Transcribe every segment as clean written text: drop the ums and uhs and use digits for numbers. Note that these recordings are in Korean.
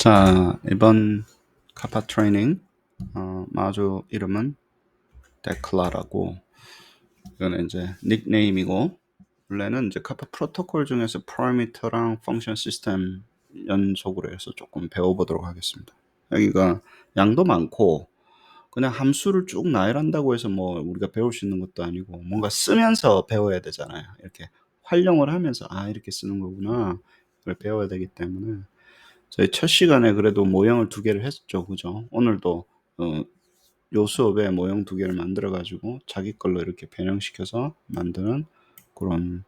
자, 이번 카파 트레이닝 마주 이름은 데클라라고, 이거는 이제 닉네임이고, 원래는 이제 카파 프로토콜 중에서 파라미터랑 펑션 시스템 연속으로 해서 조금 배워보도록 하겠습니다. 여기가 양도 많고 그냥 함수를 쭉 나열한다고 해서 뭐 우리가 배울 수 있는 것도 아니고, 뭔가 쓰면서 배워야 되잖아요. 이렇게 활용을 하면서 이렇게 쓰는 거구나, 이걸 배워야 되기 때문에 저희 첫 시간에 그래도 모형을 2개를 했죠. 그죠? 오늘도 요 수업에 모형 2개를 만들어 가지고 자기 걸로 이렇게 변형시켜서 만드는 그런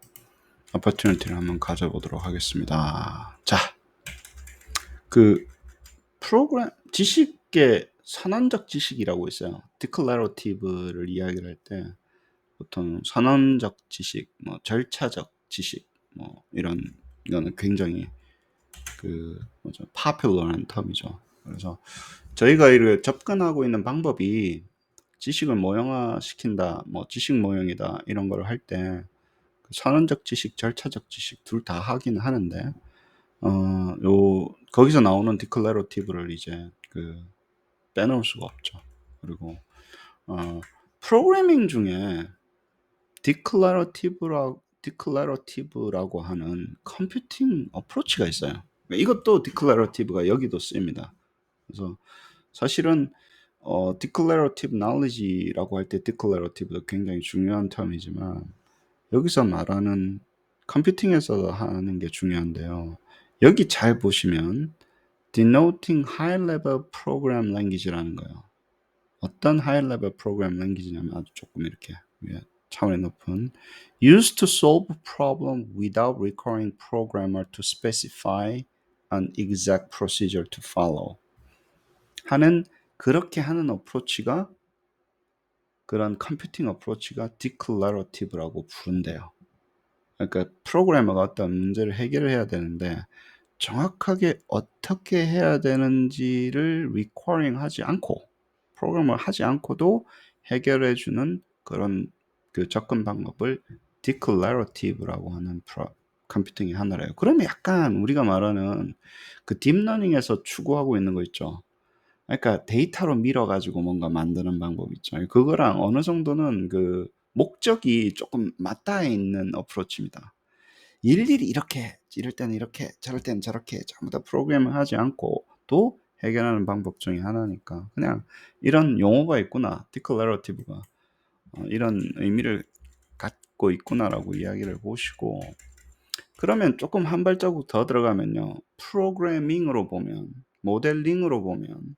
어퍼튜니티를 한번 가져보도록 하겠습니다. 자, 그 프로그램 지식의 선언적 지식이라고 있어요. 디클래러티브를 이야기를 할 때 보통 선언적 지식, 뭐 절차적 지식, 뭐 이거는 굉장히 popular한 텀이죠. 그래서 저희가 이를 접근하고 있는 방법이 지식을 모형화시킨다, 뭐 지식 모형이다, 이런 걸 할 때 선언적 지식, 절차적 지식 둘 다 하긴 하는데, 거기서 나오는 디클래러티브를 이제 빼놓을 수가 없죠. 그리고 프로그래밍 중에 디클래러티브라고 하는 컴퓨팅 어프로치가 있어요. 이것도 디클래러티브가 여기도 쓰입니다. 그래서 사실은 declarative knowledge라고 할 때 declarative도 굉장히 중요한 term이지만, 여기서 말하는 컴퓨팅에서 하는 게 중요한데요. 여기 잘 보시면 denoting high level program language라는 거예요. 어떤 high level program language냐면 아주 조금 이렇게 차원이 높은 used to solve problem without requiring programmer to specify an exact procedure to follow 하는, 그렇게 하는 어프로치가, 그런 컴퓨팅 어프로치가 디클래러티브라고 부른대요. 그러니까 프로그래머가 어떤 문제를 해결을 해야 되는데 정확하게 어떻게 해야 되는지를 리쿼링 하지 않고, 프로그램을 하지 않고도 해결해 주는 그런 접근 방법을 디클래러티브라고 하는 컴퓨팅의 하나래요. 그러면 약간 우리가 말하는 딥러닝에서 추구하고 있는 거 있죠. 그러니까 데이터로 밀어가지고 뭔가 만드는 방법 있죠. 그거랑 어느 정도는 목적이 조금 맞닿아 있는 어프로치입니다. 일일이 이렇게, 이럴 때는 이렇게, 저럴 때는 저렇게 전부 다 프로그램을 하지 않고 또 해결하는 방법 중에 하나니까, 그냥 이런 용어가 있구나, 디클래러티브가 이런 의미를 갖고 있구나라고 이야기를 보시고, 그러면 조금 한 발자국 더 들어가면요, 프로그래밍으로 보면, 모델링으로 보면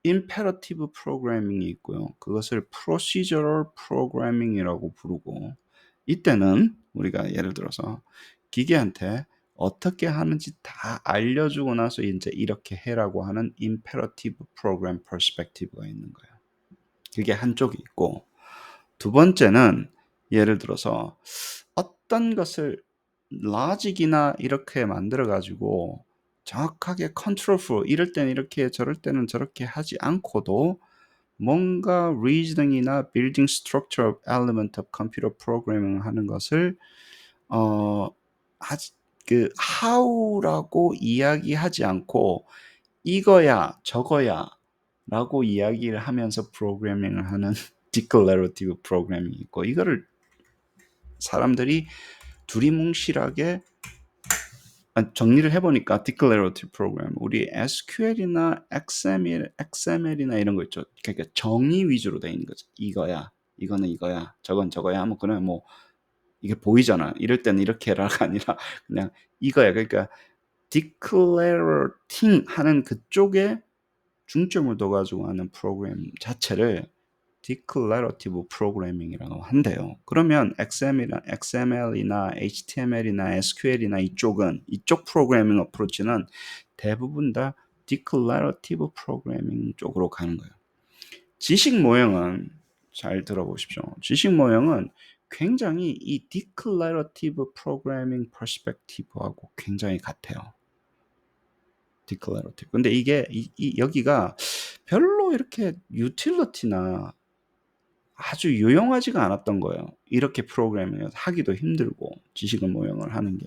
imperative programming이 있고요. 그것을 procedural programming이라고 부르고, 이때는 우리가 예를 들어서 기계한테 어떻게 하는지 다 알려주고 나서 이제 이렇게 해라고 하는 imperative program perspective가 있는 거예요. 그게 한쪽이 있고, 두 번째는 예를 들어서 어떤 것을 logic이나 이렇게 만들어 가지고 정확하게 control flow, 이럴 때는 이렇게 저럴 때는 저렇게 하지 않고도 뭔가 reasoning이나 building structure of element of computer programming 하는 것을 아직 how라고 이야기하지 않고 이거야 저거야 라고 이야기를 하면서 프로그래밍을 하는 declarative 프로그래밍이 있고, 이거를 사람들이 두리뭉실하게 정리를 해보니까 declarative program, 우리 SQL이나 XML이나 이런 거 있죠. 그러니까 정의 위주로 되어 있는 거죠. 이거야, 이거는 이거야, 저건 저거야 하면 그냥 뭐 이게 보이잖아. 이럴 때는 이렇게 해라가 아니라 그냥 이거야. 그러니까 declarating 하는 그쪽에 중점을 둬가지고 하는 프로그램 자체를 declarative programming이라고 한대요. 그러면 XML이나 HTML이나 SQL이나 이쪽 프로그래밍 어프로치는 대부분 다 declarative programming 쪽으로 가는 거예요. 지식 모형은 잘 들어보십시오. 지식 모형은 굉장히 이 declarative programming perspective하고 굉장히 같아요. declarative. 근데 이게 여기가 별로 이렇게 utility나 아주 유용하지가 않았던 거예요. 이렇게 프로그래밍을 하기도 힘들고 지식을 모형을 하는 게.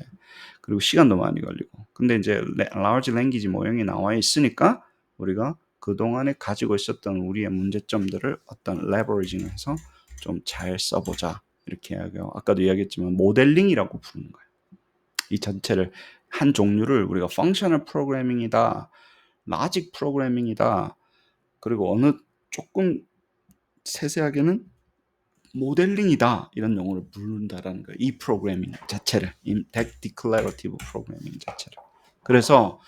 그리고 시간도 많이 걸리고. 근데 이제 large language 모형이 나와 있으니까 우리가 그동안에 가지고 있었던 우리의 문제점들을 어떤 레버리징을 해서 좀 잘 써보자. 이렇게 이야기하고, 아까도 이야기했지만 모델링이라고 부르는 거예요. 이 전체를, 한 종류를 우리가 펑셔널 프로그래밍이다, 라직 프로그래밍이다, 그리고 어느 조금 세세하게는 모델링이다, 이런 용어를 부른다라는 거예요. 이 프로그래밍 자체를, 이 디클래러티브 프로그래밍 자체를. 그래서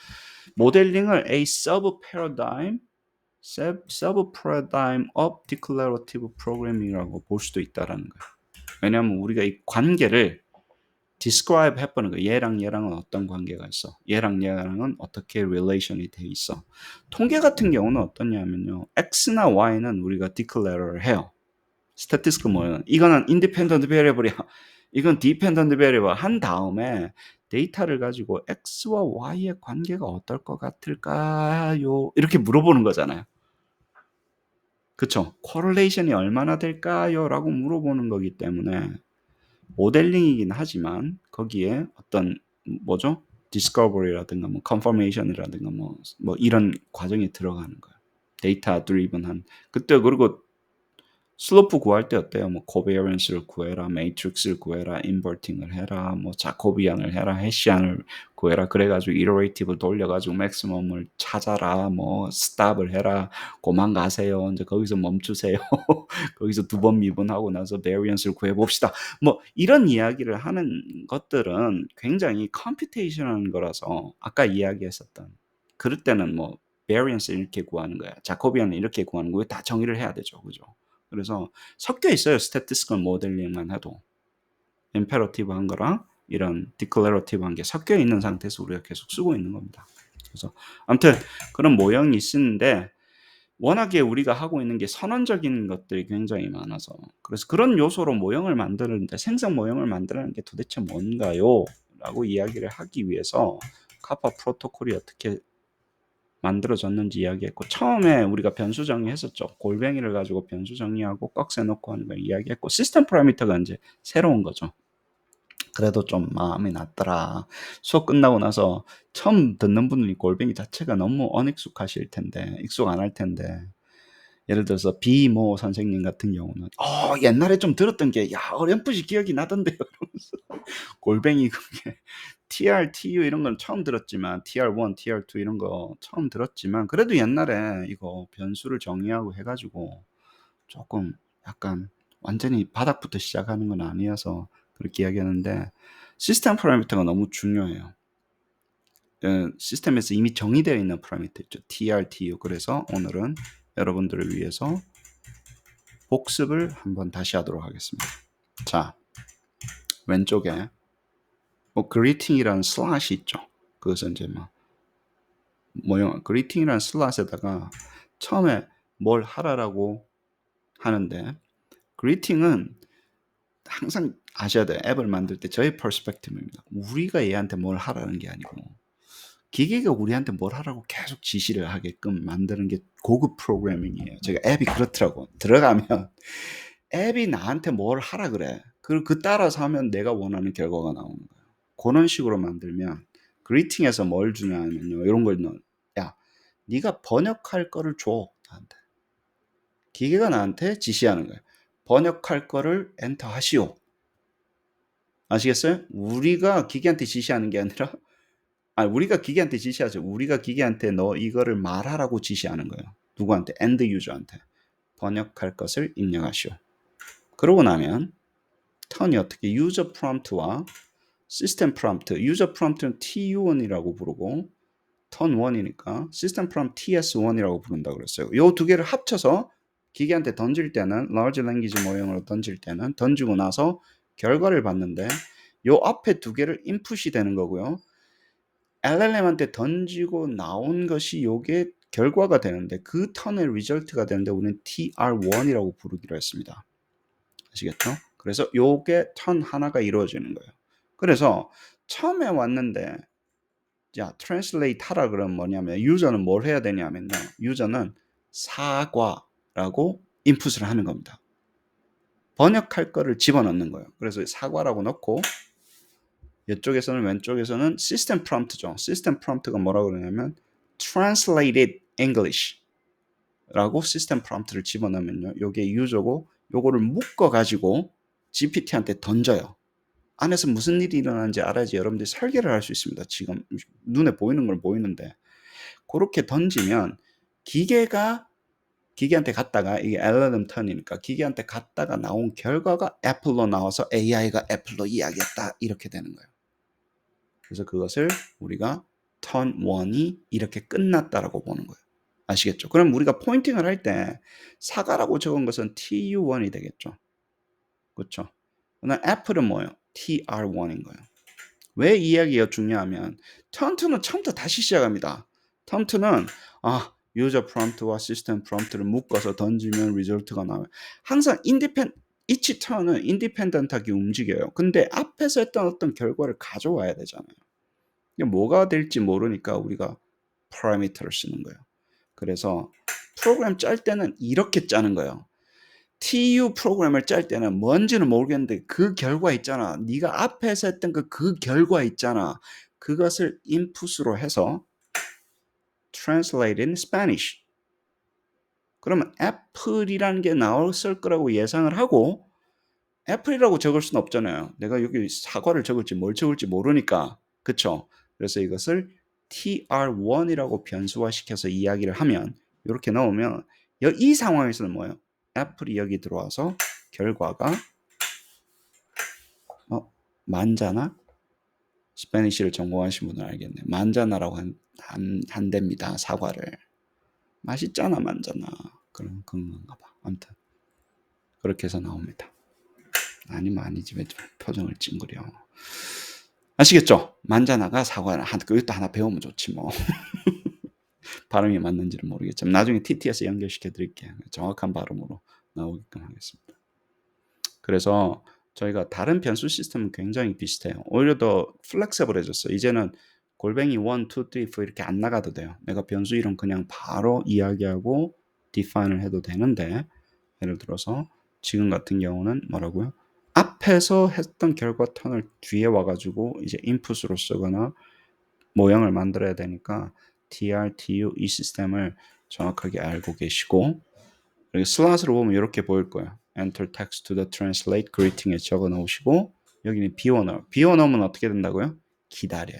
모델링을 a sub-paradigm of declarative programming이라고 볼 수도 있다라는 거예요. 왜냐하면 우리가 이 관계를 describe 해보는 거예요. 얘랑 얘랑은 어떤 관계가 있어. 얘랑 얘랑은 어떻게 relation이 돼 있어. 통계 같은 경우는 어떠냐면요. X나 Y는 우리가 declare를 해요. statistical 모형. 이거는 independent variable이야. 이건 dependent variable 한 다음에 데이터를 가지고 X와 Y의 관계가 어떨 것 같을까요? 이렇게 물어보는 거잖아요. 그쵸? correlation이 얼마나 될까요? 라고 물어보는 거기 때문에 모델링이긴 하지만 거기에 어떤 뭐죠? discovery라든가 뭐 confirmation이라든가 뭐 이런 과정이 들어가는 거예요. 데이터 드리븐한. 그때 그리고 슬로프 구할 때 어때요? 뭐 코베리언스를 구해라, 매트릭스를 구해라, 인버팅을 해라, 뭐 자코비안을 해라, 해시안을 구해라. 그래가지고 이터레이티브를 돌려가지고 맥시멈을 찾아라, 뭐 스탑을 해라, 고만 가세요. 이제 거기서 멈추세요. 거기서 두 번 미분하고 나서 베리언스를 구해봅시다. 뭐 이런 이야기를 하는 것들은 굉장히 컴퓨테이션한 거라서 아까 이야기했었던 그럴 때는 뭐 베리언스 이렇게 구하는 거야, 자코비안을 이렇게 구하는 거야, 다 정의를 해야 되죠, 그죠? 그래서 섞여 있어요. 스태티스컬 모델링만 해도 임페러티브 한 거랑 이런 디클래러티브 한 게 섞여 있는 상태에서 우리가 계속 쓰고 있는 겁니다. 그래서 아무튼 그런 모형이 있는데 워낙에 우리가 하고 있는 게 선언적인 것들이 굉장히 많아서, 그래서 그런 요소로 모형을 만드는데, 생성 모형을 만드는 게 도대체 뭔가요? 라고 이야기를 하기 위해서 카파 프로토콜이 어떻게 만들어졌는지 이야기했고, 처음에 우리가 변수 정의했었죠. 골뱅이를 가지고 변수 정의하고 꺽쇠 놓고 하는 걸 이야기했고, 시스템 파라미터가 이제 새로운 거죠. 그래도 좀 마음이 났더라. 수업 끝나고 나서 처음 듣는 분들이 골뱅이 자체가 너무 어익숙하실 텐데, 익숙 안 할 텐데, 예를 들어서 비모 선생님 같은 경우는 옛날에 좀 들었던 게 어렴풋이 기억이 나던데요. 이러면서 골뱅이 그게 TR, TU 이런 건 처음 들었지만, TR1, TR2 이런 거 처음 들었지만, 그래도 옛날에 이거 변수를 정의하고 해가지고 조금 약간 완전히 바닥부터 시작하는 건 아니어서 그렇게 이야기하는데, 시스템 파라미터가 너무 중요해요. 시스템에서 이미 정의되어 있는 파라미터 있죠. TR, TU. 그래서 오늘은 여러분들을 위해서 복습을 한번 다시 하도록 하겠습니다. 자, 왼쪽에 뭐 greeting이라는 슬롯이 있죠. 그것은 이제 뭐 모형 greeting이라는 슬롯에다가 처음에 뭘 하라라고 하는데, greeting은 항상 아셔야 돼요. 앱을 만들 때 저희 퍼스펙티브입니다. 우리가 얘한테 뭘 하라는 게 아니고 기계가 우리한테 뭘 하라고 계속 지시를 하게끔 만드는 게 고급 프로그래밍이에요. 제가 앱이 그렇더라고. 들어가면 앱이 나한테 뭘 하라 그래. 그리고 그 따라서 하면 내가 원하는 결과가 나오는 거예요. 그런 식으로 만들면, 그리팅에서 뭘 주냐면요, 이런 걸 넣어. 야, 네가 번역할 거를 줘, 나한테. 기계가 나한테 지시하는 거예요. 번역할 거를 엔터 하시오. 아시겠어요? 우리가 기계한테 지시하는 게 아니라, 우리가 기계한테 지시하죠. 우리가 기계한테 너 이거를 말하라고 지시하는 거예요. 누구한테? 엔드 유저한테. 번역할 것을 입력하시오. 그러고 나면 턴이 어떻게, 유저 프롬프트와 시스템 프롬프트, 유저 프롬프트는 TU1이라고 부르고 턴 1이니까 시스템 프롬프트 TS1이라고 부른다고 그랬어요. 이 두 개를 합쳐서 기계한테 던질 때는, large language 모형으로 던질 때는 던지고 나서 결과를 받는데, 요 앞에 두 개를 인풋이 되는 거고요. LLM한테 던지고 나온 것이 요게 결과가 되는데, 그 턴의 리절트가 되는데 우리는 TR1이라고 부르기로 했습니다. 아시겠죠? 그래서 요게 턴 하나가 이루어지는 거예요. 그래서 처음에 왔는데, 자, translate 하라 그러면 뭐냐면, 유저는 뭘 해야 되냐면요, 유저는 사과라고 인풋을 하는 겁니다. 번역할 거를 집어넣는 거예요. 그래서 사과라고 넣고 이쪽에서는 왼쪽에서는 시스템 프롬프트죠. 시스템 프롬프트가 뭐라고 그러냐면 translated English 라고 시스템 프롬프트를 집어넣으면요. 요게 유저고 요거를 묶어 가지고 GPT한테 던져요. 안에서 무슨 일이 일어나는지 알아야지 여러분들이 설계를 할 수 있습니다. 지금 눈에 보이는 걸 보이는데 그렇게 던지면 기계한테 갔다가 이게 LLM 턴이니까 기계한테 갔다가 나온 결과가 애플로 나와서 AI가 애플로 이야기했다 이렇게 되는 거예요. 그래서 그것을 우리가 턴 1이 이렇게 끝났다라고 보는 거예요. 아시겠죠? 그럼 우리가 포인팅을 할 때 사과라고 적은 것은 TU1이 되겠죠. 그렇죠? 그러나 애플은 뭐예요? TR1인 거예요. 왜 이 이야기가 중요하면 턴2는 처음부터 다시 시작합니다. 턴2는 유저 프롬프트와 시스템 프롬프트를 묶어서 던지면 리절트가 나와요. 항상 each 턴은 인디펜던트하게 움직여요. 근데 앞에서 했던 어떤 결과를 가져와야 되잖아요. 뭐가 될지 모르니까 우리가 파라미터를 쓰는 거예요. 그래서 프로그램 짤 때는 이렇게 짜는 거예요. TU 프로그램을 짤 때는 뭔지는 모르겠는데 그 결과 있잖아. 네가 앞에서 했던 그 결과 있잖아. 그것을 인풋으로 해서 translate in Spanish. 그러면 애플이라는 게 나왔을 거라고 예상을 하고 애플이라고 적을 수는 없잖아요. 내가 여기 사과를 적을지 뭘 적을지 모르니까. 그쵸? 그래서 이것을 TR1이라고 변수화시켜서 이야기를 하면 이렇게 넣으면 이 상황에서는 뭐예요? 애플이 여기 들어와서 결과가 만자나? 스페니쉬를 전공하신 분은 알겠네. 만자나라고 한답니다. 사과를. 맛있잖아 만자나. 그런 건가 봐. 아무튼 그렇게 해서 나옵니다. 아니면 아니지 왜 표정을 찡그려. 아시겠죠? 만자나가 사과를 그것도 하나 배우면 좋지 뭐. 발음이 맞는지는 모르겠지만 나중에 TTS 연결시켜 드릴게요. 정확한 발음으로 나오게끔 하겠습니다. 그래서 저희가 다른 변수 시스템은 굉장히 비슷해요. 오히려 더 플렉서블해졌어요. 이제는 골뱅이 1, 2, 3, 4 이렇게 안 나가도 돼요. 내가 변수 이름 그냥 바로 이야기하고 디파인을 해도 되는데 예를 들어서 지금 같은 경우는 뭐라고요? 앞에서 했던 결과 턴을 뒤에 와가지고 이제 인풋으로 쓰거나 모형을 만들어야 되니까 tr, tu 이 시스템을 정확하게 알고 계시고 그리고 슬롯으로 보면 이렇게 보일 거예요. Enter text to the translate greeting에 적어 놓으시고 여기는 비워넣어. 비워넣으면 어떻게 된다고요? 기다려요.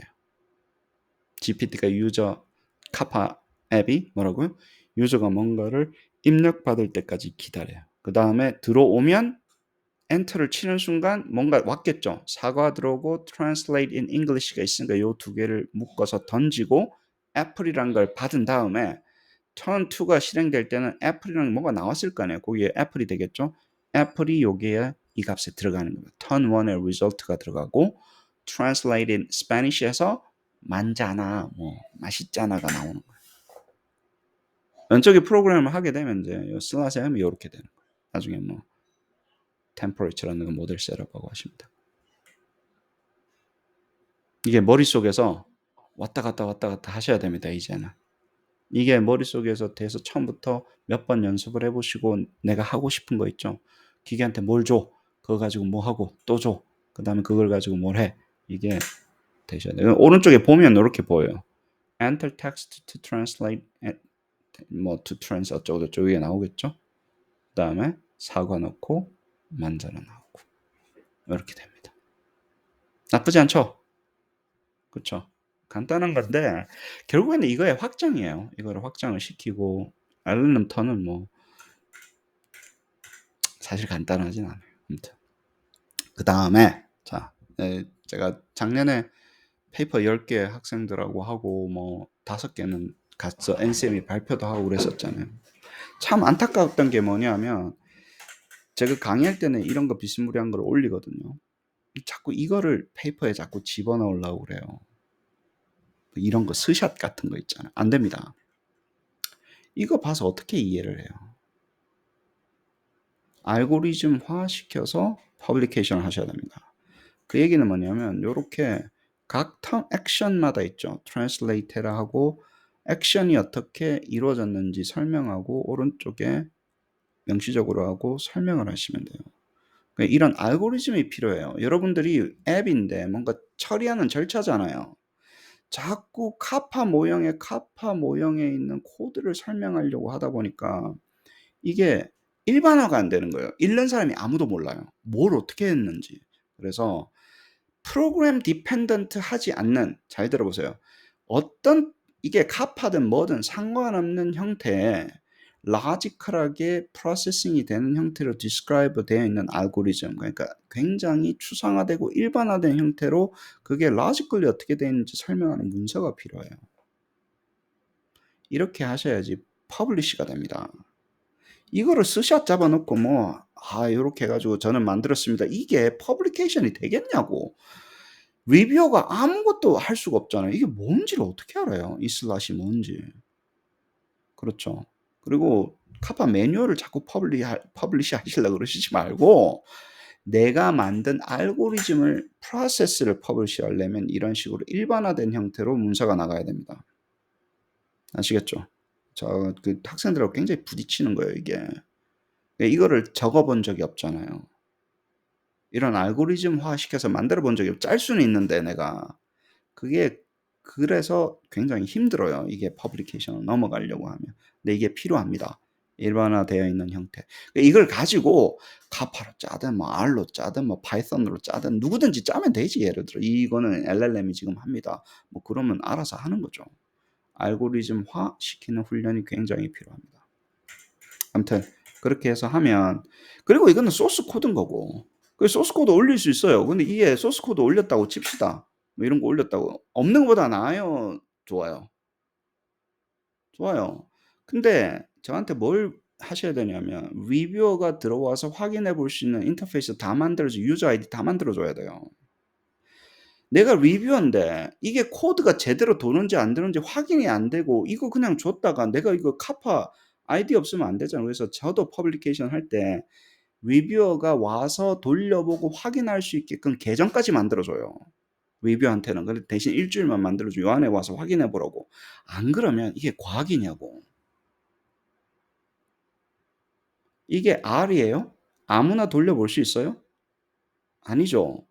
GPT가 유저 카파 앱이 뭐라고요? 유저가 뭔가를 입력받을 때까지 기다려요. 그 다음에 들어오면 엔터를 치는 순간 뭔가 왔겠죠. 사과 들어오고 translate in English가 있으니까 이 두 개를 묶어서 던지고 애플이란 걸 받은 다음에 턴 2가 실행될 때는 애플이랑 뭐가 나왔을 거 아니에요. 거기에 애플이 되겠죠. 애플이 여기에 이 값에 들어가는 겁니다. 턴 1의 result가 들어가고 translate in Spanish에서 만자나 뭐 맛있잖아가 나오는 거예요. 왼쪽에 프로그램을 하게 되면 이제 슬롯에 하면 이렇게 되는 거예요. 나중에 뭐 temperature라는 거 모델 셋업하고 하십니다. 이게 머릿속에서 왔다 갔다 하셔야 됩니다. 이제는. 이게 머릿속에서 돼서 처음부터 몇 번 연습을 해보시고 내가 하고 싶은 거 있죠. 기계한테 뭘 줘. 그거 가지고 뭐 하고 또 줘. 그 다음에 그걸 가지고 뭘 해. 이게 되셔야 돼요. 오른쪽에 보면 이렇게 보여요. Enter text to translate 뭐 to trans 어쩌고 저쩌고 위에 나오겠죠. 그 다음에 사과 넣고 만자나 나오고 이렇게 됩니다. 나쁘지 않죠? 그렇죠? 간단한 건데 결국에는 이거의 확장이에요. 이거를 확장을 시키고 알르는 턴은 뭐 사실 간단하진 않아요. 아무튼 그 다음에 자 제가 작년에 페이퍼 10개 학생들하고 하고 뭐 5개는 갔어 NCM이 발표도 하고 그랬었잖아요. 참 안타까웠던 게 뭐냐면 제가 강의할 때는 이런 거 비스무리한 걸 올리거든요. 자꾸 이거를 페이퍼에 자꾸 집어넣으려고 그래요. 이런 거 스샷 같은 거 있잖아요. 안 됩니다. 이거 봐서 어떻게 이해를 해요? 알고리즘화 시켜서 퍼블리케이션을 하셔야 됩니다. 그 얘기는 뭐냐면 이렇게 각 턴 액션마다 있죠. 트랜슬레이트라 하고 액션이 어떻게 이루어졌는지 설명하고 오른쪽에 명시적으로 하고 설명을 하시면 돼요. 그러니까 이런 알고리즘이 필요해요. 여러분들이 앱인데 뭔가 처리하는 절차잖아요. 자꾸 카파 모형에 있는 코드를 설명하려고 하다 보니까 이게 일반화가 안 되는 거예요. 읽는 사람이 아무도 몰라요. 뭘 어떻게 했는지. 그래서 프로그램 디펜던트 하지 않는, 잘 들어보세요. 어떤 이게 카파든 뭐든 상관없는 형태의 로지컬하게 프로세싱이 되는 형태로 디스크라이브 되어 있는 알고리즘, 그러니까 굉장히 추상화되고 일반화된 형태로 그게 로지컬리 어떻게 되는지 설명하는 문서가 필요해요. 이렇게 하셔야지 퍼블리시가 됩니다. 이거를 스샷 잡아놓고 요렇게 해가지고 저는 만들었습니다. 이게 퍼블리케이션이 되겠냐고. 리뷰어가 아무것도 할 수가 없잖아요. 이게 뭔지를 어떻게 알아요? 이 슬롯이 뭔지. 그렇죠. 그리고 카파 매뉴얼을 자꾸 퍼블리시 하시려고 그러시지 말고 내가 만든 알고리즘을 프로세스를 퍼블리시 하려면 이런 식으로 일반화된 형태로 문서가 나가야 됩니다. 아시겠죠? 그 학생들하고 굉장히 부딪히는 거예요, 이게. 이거를 적어본 적이 없잖아요. 이런 알고리즘화 시켜서 만들어 본 적이 없, 짤 수는 있는데 내가. 그게 그래서 굉장히 힘들어요. 이게 퍼블리케이션을 넘어가려고 하면. 근데 이게 필요합니다. 일반화되어 있는 형태. 이걸 가지고 카파로 짜든 뭐 R로 짜든 뭐 파이썬으로 짜든 누구든지 짜면 되지. 예를 들어 이거는 LLM이 지금 합니다. 뭐 그러면 알아서 하는 거죠. 알고리즘화 시키는 훈련이 굉장히 필요합니다. 아무튼 그렇게 해서 하면, 그리고 이거는 소스 코드인 거고, 그 소스 코드 올릴 수 있어요. 근데 이게 소스 코드 올렸다고 칩시다. 뭐 이런 거 올렸다고 없는 것보다 나아요, 좋아요? 좋아요. 근데 저한테 뭘 하셔야 되냐면 리뷰어가 들어와서 확인해 볼 수 있는 인터페이스 다 만들어줘, 유저 아이디 다 만들어 줘야 돼요. 내가 리뷰어인데 이게 코드가 제대로 도는지 안 도는지 확인이 안 되고 이거 그냥 줬다가 내가 이거 카파 아이디 없으면 안 되잖아요. 그래서 저도 퍼블리케이션 할 때 리뷰어가 와서 돌려보고 확인할 수 있게끔 계정까지 만들어줘요. 리뷰어한테는. 근데 대신 일주일만 만들어줘. 요 안에 와서 확인해 보라고. 안 그러면 이게 과학이냐고. 이게 R이에요? 아무나 돌려볼 수 있어요? 아니죠.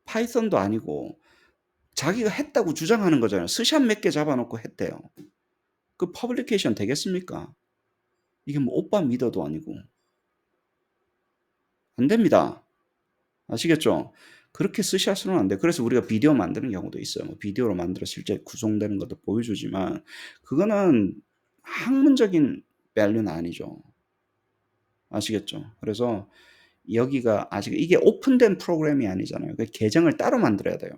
파이썬도 아니고 자기가 했다고 주장하는 거잖아요. 스샷 몇 개 잡아놓고 했대요. 그 퍼블리케이션 되겠습니까? 이게 뭐 오빠 믿어도 아니고. 안 됩니다. 아시겠죠? 그렇게 스샷으로는 안 돼. 그래서 우리가 비디오 만드는 경우도 있어요. 뭐 비디오로 만들어 실제 구성되는 것도 보여주지만 그거는 학문적인 밸류는 아니죠. 아시겠죠? 그래서 여기가 아직 이게 오픈된 프로그램이 아니잖아요. 그 계정을 따로 만들어야 돼요.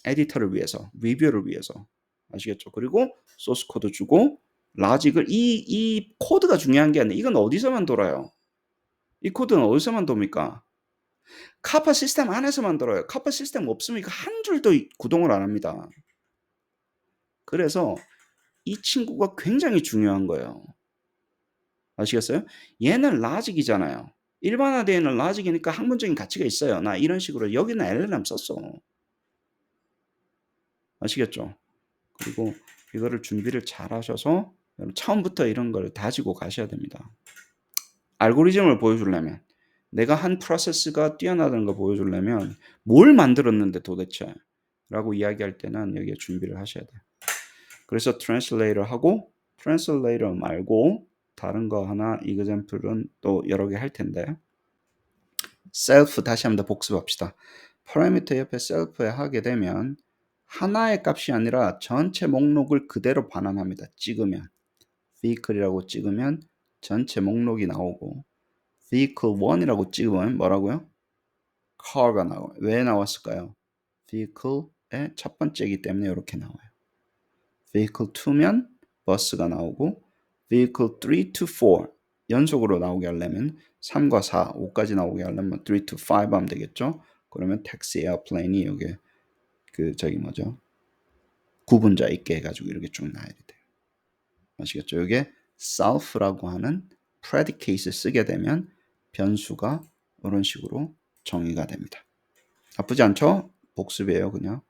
에디터를 위해서, 리뷰를 위해서. 아시겠죠? 그리고 소스 코드 주고 라직을 이 코드가 중요한 게 아니라 이건 어디서만 돌아요? 이 코드는 어디서만 돕니까? 카파 시스템 안에서만 돌아요. 카파 시스템 없으면 이거 한 줄도 구동을 안 합니다. 그래서 이 친구가 굉장히 중요한 거예요. 아시겠어요? 얘는 라직이잖아요. 일반화되어 있는 라직이니까 학문적인 가치가 있어요. 나 이런 식으로 여기는 LLM 썼어. 아시겠죠? 그리고 이거를 준비를 잘 하셔서 처음부터 이런 걸 다지고 가셔야 됩니다. 알고리즘을 보여주려면, 내가 한 프로세스가 뛰어나다는 걸 보여주려면 뭘 만들었는데 도대체 라고 이야기할 때는 여기에 준비를 하셔야 돼요. 그래서 트랜슬레이터 하고, 트랜슬레이터 말고 다른 거 하나, 이그젬플은 또 여러 개 할 텐데, 셀프 다시 한번 더 복습합시다. 파라미터 옆에 셀프에 하게 되면 하나의 값이 아니라 전체 목록을 그대로 반환합니다. 찍으면 vehicle이라고 찍으면 전체 목록이 나오고, vehicle 1이라고 찍으면 뭐라고요? car가 나와요. 왜 나왔을까요? vehicle의 첫 번째이기 때문에 이렇게 나와요. vehicle 2면 버스가 나오고, vehicle 3 to 4 연속으로 나오게 하려면 3과 4, 5까지 나오게 하려면 3 to 5 하면 되겠죠? 그러면 taxi, airplane이 여기 구분자 있게 해가지고 이렇게 쭉 나야 돼요. 아시겠죠? 이게 self라고 하는 predicate를 쓰게 되면 변수가 이런 식으로 정의가 됩니다. 나쁘지 않죠? 복습이에요, 그냥.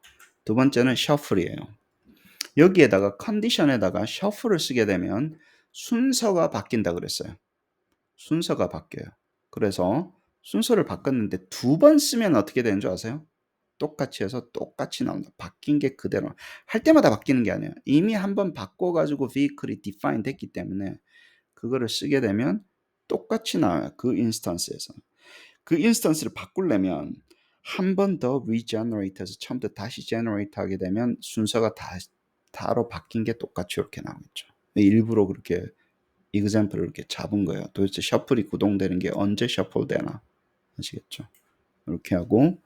두 번째는 shuffle이에요. 여기에다가 컨디션에다가 shuffle을 쓰게 되면 순서가 바뀐다 그랬어요. 순서가 바뀌어요. 그래서 순서를 바꿨는데 2번 쓰면 어떻게 되는 줄 아세요? 똑같이 해서 똑같이 나온다. 바뀐 게 그대로. 할 때마다 바뀌는 게 아니에요. 이미 한번 바꿔가지고 vehicle이 define 됐기 때문에 그거를 쓰게 되면 똑같이 나와요. 그 인스턴스에서. 그 인스턴스를 바꾸려면 한 번 더 regenerate 해서 처음부터 다시 generate 하게 되면 순서가 다로 바뀐 게 똑같이 이렇게 나오겠죠. 일부러 그렇게 example을 이렇게 잡은 거예요. 도대체 셔플이 구동되는 게 언제 셔플 되나 아시겠죠? 이렇게 하고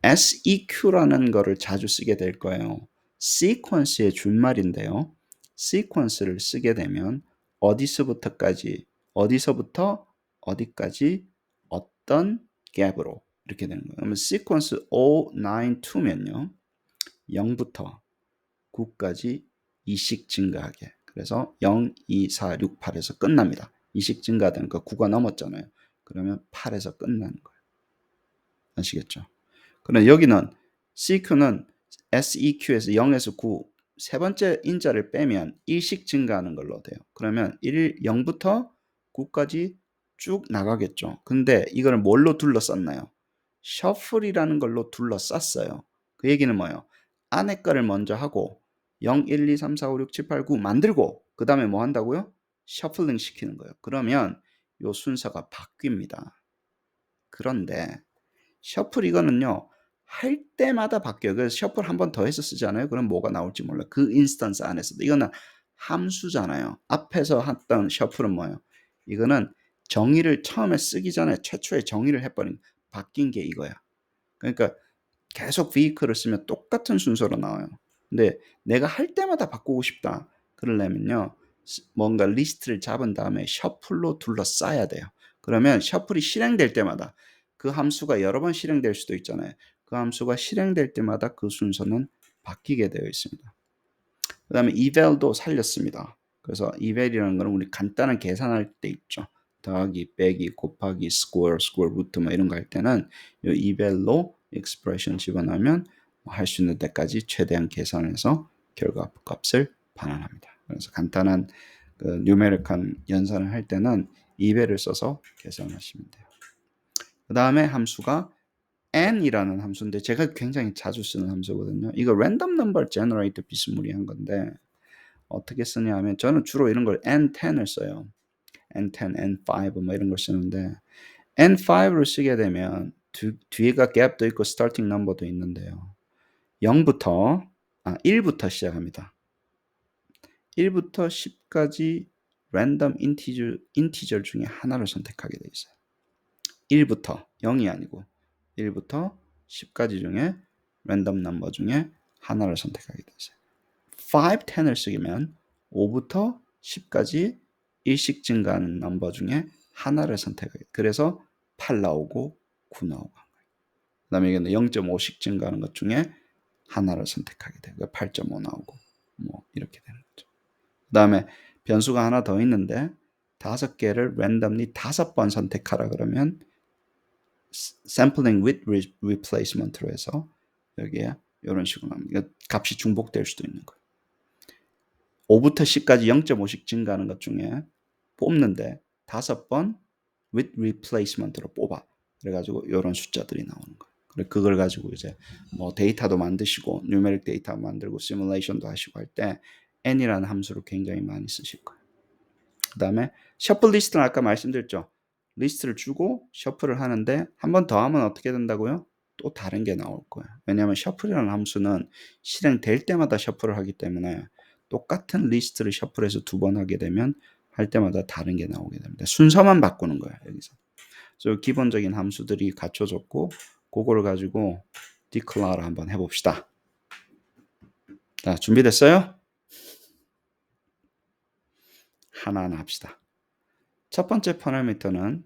seq라는 거를 자주 쓰게 될 거예요. sequence의 줄말인데요. sequence를 쓰게 되면 어디서부터 어디까지 어떤 갭으로 이렇게 되는 거예요. 그러면 sequence 092면요. 0부터 9까지 2씩 증가하게. 그래서 0, 2, 4, 6, 8에서 끝납니다. 2씩 증가하니까 9가 넘었잖아요. 그러면 8에서 끝나는 거예요. 아시겠죠? 그런데 여기는 CQ는 SEQ에서 0에서 9, 세 번째 인자를 빼면 1씩 증가하는 걸로 돼요. 그러면 0부터 9까지 쭉 나가겠죠. 근데 이걸 뭘로 둘러쌌나요? 셔플이라는 걸로 둘러쌌어요. 그 얘기는 뭐예요? 안에 거를 먼저 하고 0, 1, 2, 3, 4, 5, 6, 7, 8, 9 만들고 그 다음에 뭐 한다고요? 셔플링 시키는 거예요. 그러면 요 순서가 바뀝니다. 그런데 셔플 이거는요. 할 때마다 바뀌어요. 그래서 셔플 한 번 더 해서 쓰잖아요. 그럼 뭐가 나올지 몰라요. 그 인스턴스 안에서도. 이거는 함수잖아요. 앞에서 했던 셔플은 뭐예요? 이거는 정의를 처음에 쓰기 전에 최초에 정의를 해버린 바뀐 게 이거야. 그러니까 계속 vehicle을 쓰면 똑같은 순서로 나와요. 근데 내가 할 때마다 바꾸고 싶다. 그러려면요. 뭔가 리스트를 잡은 다음에 셔플로 둘러싸야 돼요. 그러면 셔플이 실행될 때마다 그 함수가 여러 번 실행될 수도 있잖아요. 그 함수가 실행될 때마다 그 순서는 바뀌게 되어 있습니다. 그 다음에 eval도 살렸습니다. 그래서 eval이라는 거는 우리 간단한 계산할 때 있죠. 더하기, 빼기, 곱하기, square root 뭐 이런 거 할 때는 이 eval로 expression 집어넣으면 할 수 있는 데까지 최대한 계산해서 결과값을 반환합니다. 그래서 간단한 그 numeric한 연산을 할 때는 eval을 써서 계산하시면 돼요. 그 다음에 함수가 n이라는 함수인데 제가 굉장히 자주 쓰는 함수거든요. 이거 random number generator 비스무리한 건데 어떻게 쓰냐 하면 저는 주로 이런 걸 N10을 써요. N10, N5 뭐 이런 걸 쓰는데 N5를 쓰게 되면 뒤에가 갭도 있고 starting number도 있는데요. 1부터 시작합니다. 1부터 10까지 random integer 중에 하나를 선택하게 돼 있어요. 1부터 0이 아니고 1부터 10까지 중에 random number 중에 하나를 선택하게 돼 있어요. 5, 10을 쓰면 5부터 10까지 일씩 증가하는 넘버 중에 하나를 선택해요. 그래서 8 나오고 9 나오고 한 거예요. 그 다음에 이게 0.5씩 증가하는 것 중에 하나를 선택하게 돼요. 8.5 나오고 뭐 이렇게 되는 거죠. 그 다음에 변수가 하나 더 있는데 5개를 randomly 5번 선택하라 그러면 sampling with replacement로 해서 여기에 이런 식으로 나옵니다. 값이 중복될 수도 있는 거예요. 5부터 10까지 0.5씩 증가하는 것 중에 뽑는데 5번 with replacement로 뽑아. 그래가지고 이런 숫자들이 나오는 거예요. 그래 그걸 가지고 이제 뭐 데이터도 만드시고 뉴메릭 데이터 만들고 시뮬레이션도 하시고 할 때 n이라는 함수를 굉장히 많이 쓰실 거예요. 그 다음에 셔플 리스트는 아까 말씀드렸죠. 리스트를 주고 셔플을 하는데 한 번 더 하면 어떻게 된다고요? 또 다른 게 나올 거예요. 왜냐하면 셔플이라는 함수는 실행될 때마다 셔플을 하기 때문에 똑같은 리스트를 셔플해서 2번 하게 되면 할 때마다 다른 게 나오게 됩니다. 순서만 바꾸는 거예요. 여기서. 그래서 기본적인 함수들이 갖춰졌고 그거를 가지고 declare 한번 해봅시다. 자, 준비됐어요? 하나하나 합시다. 첫 번째 파라미터는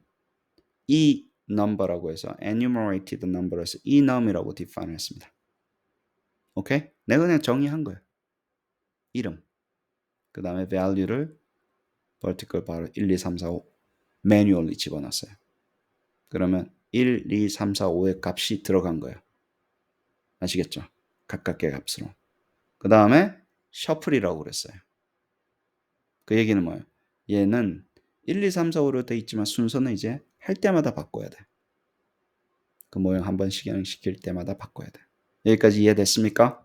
이 number라고 해서 enumerated number에서 enum이라고 define 했습니다. 오케이? 내가 그냥 정의한 거예요. 이름. 그 다음에 value를 vertical 바로 1, 2, 3, 4, 5 manually 집어넣었어요. 그러면 1, 2, 3, 4, 5의 값이 들어간 거예요. 아시겠죠? 각각의 값으로. 그 다음에 shuffle이라고 그랬어요. 그 얘기는 뭐예요? 얘는 1, 2, 3, 4, 5로 돼 있지만 순서는 이제 할 때마다 바꿔야 돼. 그 모형 한 번 실행시킬 때마다 바꿔야 돼. 여기까지 이해됐습니까?